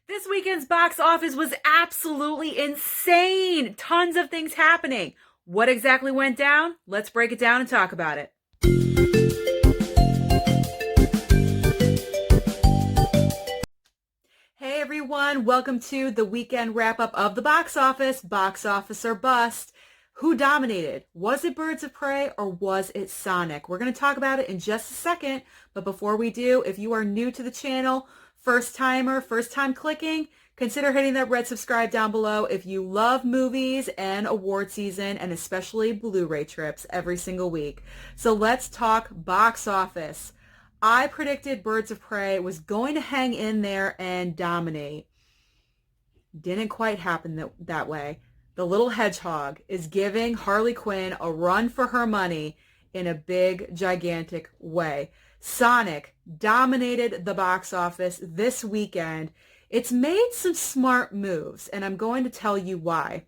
This weekend's box office was absolutely insane. Tons of things happening. What exactly went down? Let's break it down and talk about it. Hey everyone, welcome to the weekend wrap up of the box office. Box office or bust. Who dominated? Was it Birds of Prey or was it Sonic? We're going to talk about it in just a second. But before we do, if you are new to the channel, first timer, first time clicking, consider hitting that red subscribe down below if you love movies and award season and especially Blu-ray trips every single week. So let's talk box office. I predicted Birds of Prey was going to hang in there and dominate. Didn't quite happen that way. The little hedgehog is giving Harley Quinn a run for her money in a big, gigantic way. Sonic dominated the box office this weekend. It's made some smart moves, and I'm going to tell you why.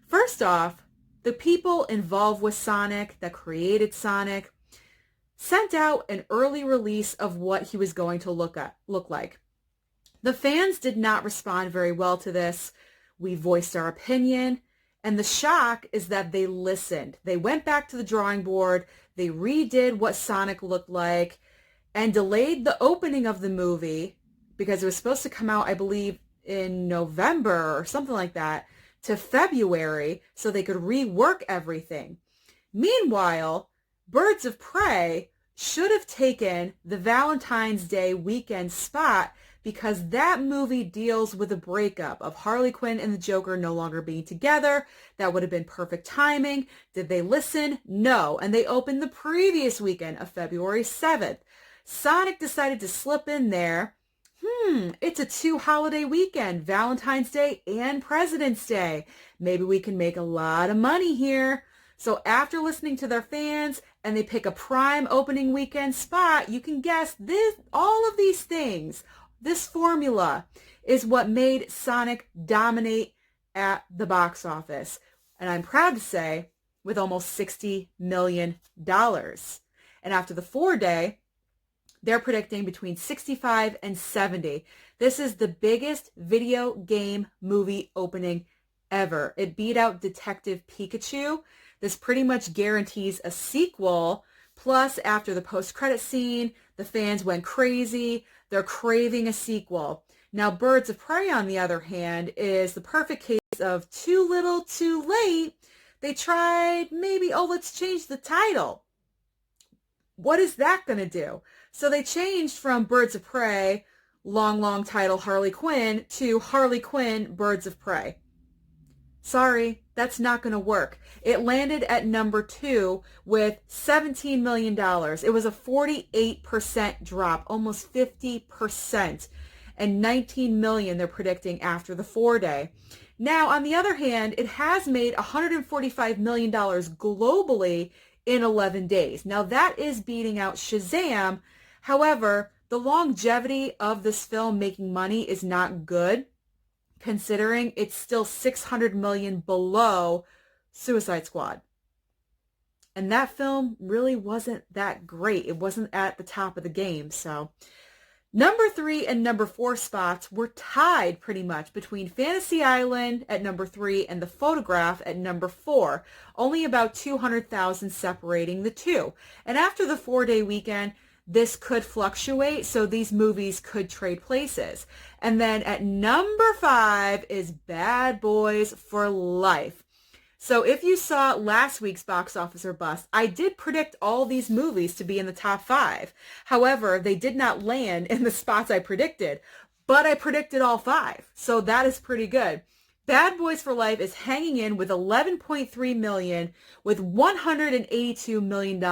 First off, the people involved with Sonic, that created Sonic, sent out an early release of what he was going to look like. The fans did not respond very well to this. We voiced our opinion, and the shock is that they listened. They went back to the drawing board, they redid what Sonic looked like, and delayed the opening of the movie, because it was supposed to come out, I believe, in November or something like that, to February, so they could rework everything. Meanwhile, Birds of Prey should have taken the Valentine's Day weekend spot because that movie deals with a breakup of Harley Quinn and the Joker no longer being together. That would have been perfect timing. Did they listen? No. And they opened the previous weekend of February 7th. Sonic decided to slip in there. It's a 2-holiday weekend, Valentine's Day and President's Day. Maybe we can make a lot of money here. So after listening to their fans and they pick a prime opening weekend spot, you can guess all of these things, this formula is what made Sonic dominate at the box office. And I'm proud to say with almost $60 million. And after the 4-day, they're predicting between 65 and 70. This is the biggest video game movie opening ever. It beat out Detective Pikachu. This pretty much guarantees a sequel. Plus, after the post-credit scene, the fans went crazy. They're craving a sequel. Now, Birds of Prey, on the other hand, is the perfect case of too little, too late. They tried maybe, let's change the title. What is that going to do? So they changed from Birds of Prey, long title Harley Quinn, to Harley Quinn, Birds of Prey. Sorry, that's not going to work. It landed at number 2 with $17 million. It was a 48% drop, almost 50%, and $19 million they're predicting after the 4-day. Now, on the other hand, it has made $145 million globally in 11 days. Now, that is beating out Shazam. However, the longevity of this film making money is not good, considering it's still $600 million below Suicide Squad. And that film really wasn't that great. It wasn't at the top of the game. So number 3 and number 4 spots were tied pretty much between Fantasy Island at number 3 and The Photograph at number 4. Only about 200,000 separating the two. And after the 4-day weekend, this could fluctuate, so these movies could trade places. And then at number 5 is Bad Boys for Life. So if you saw last week's box office or bust, I did predict all these movies to be in the top 5. However, they did not land in the spots I predicted, but I predicted all 5. So that is pretty good. Bad Boys for Life is hanging in with $11.3 million with $182 million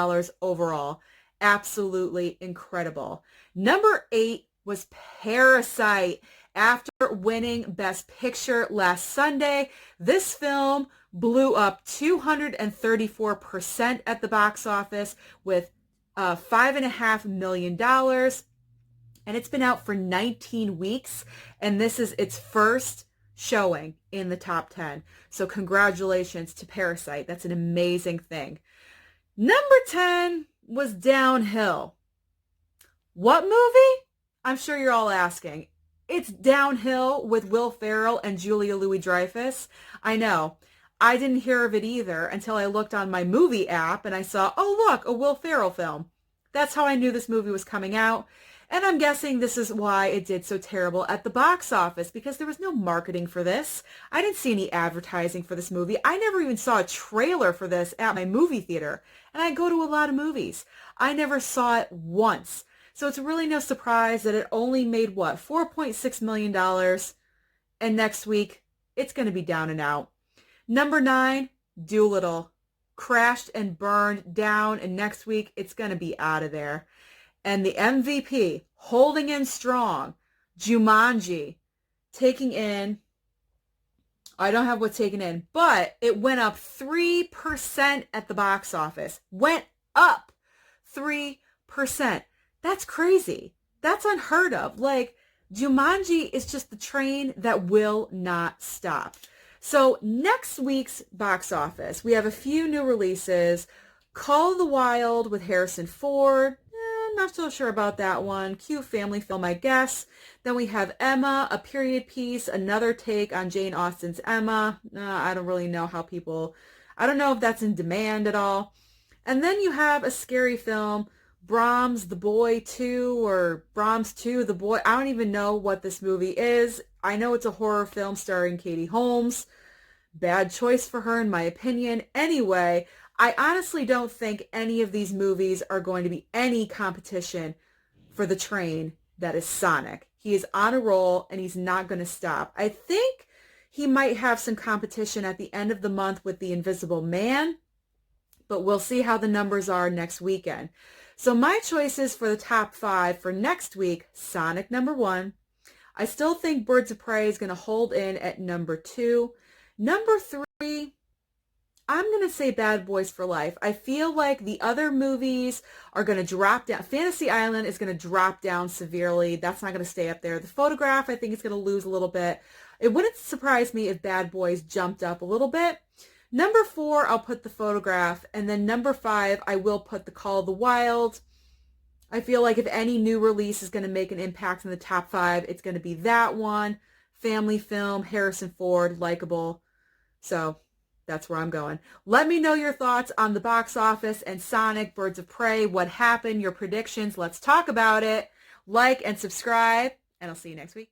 overall. Absolutely incredible. Number 8 was Parasite. After winning Best Picture last Sunday, this film blew up 234% at the box office with $5.5 million. And it's been out for 19 weeks, and this is its first showing in the top 10. So congratulations to Parasite. That's an amazing thing. Number 10 was Downhill. What movie? I'm sure you're all asking. It's downhill with Will Ferrell and Julia Louis-Dreyfus. I know. I didn't hear of it either until I looked on my movie app and I saw, oh look, a Will Ferrell film. That's how I knew this movie was coming out. And I'm guessing this is why it did so terrible at the box office, because there was no marketing for this. I didn't see any advertising for this movie. I never even saw a trailer for this at my movie theater. And I go to a lot of movies. I never saw it once. So it's really no surprise that it only made, what, $4.6 million. And next week, it's going to be down and out. Number 9, Doolittle. Crashed and burned down, and next week, it's going to be out of there. And the MVP, holding in strong, Jumanji, taking in, I don't have what's taken in, but it went up 3% at the box office. Went up 3%. That's crazy. That's unheard of. Like, Jumanji is just the train that will not stop. So next week's box office, we have a few new releases. Call of the Wild with Harrison Ford. Not so sure about that one. Cute family film, I guess. Then we have Emma, a period piece, another take on Jane Austen's Emma. I don't really know how people, I don't know if that's in demand at all. And then you have a scary film, Brahms the Boy 2 or Brahms 2 the Boy. I don't even know what this movie is. I know it's a horror film starring Katie Holmes. Bad choice for her in my opinion. Anyway, I honestly don't think any of these movies are going to be any competition for the train that is Sonic. He is on a roll and he's not going to stop. I think he might have some competition at the end of the month with The Invisible Man, but we'll see how the numbers are next weekend. So my choices for the top 5 for next week, Sonic number 1. I still think Birds of Prey is going to hold in at number 2. Number 3, I'm going to say Bad Boys for Life. I feel like the other movies are going to drop down. Fantasy Island is going to drop down severely. That's not going to stay up there. The Photograph, I think, is going to lose a little bit. It wouldn't surprise me if Bad Boys jumped up a little bit. Number 4, I'll put The Photograph. And then number 5, I will put The Call of the Wild. I feel like if any new release is going to make an impact in the top 5, it's going to be that one. Family film, Harrison Ford, likable. So that's where I'm going. Let me know your thoughts on the box office and Sonic, Birds of Prey. What happened? Your predictions. Let's talk about it. Like and subscribe, and I'll see you next week.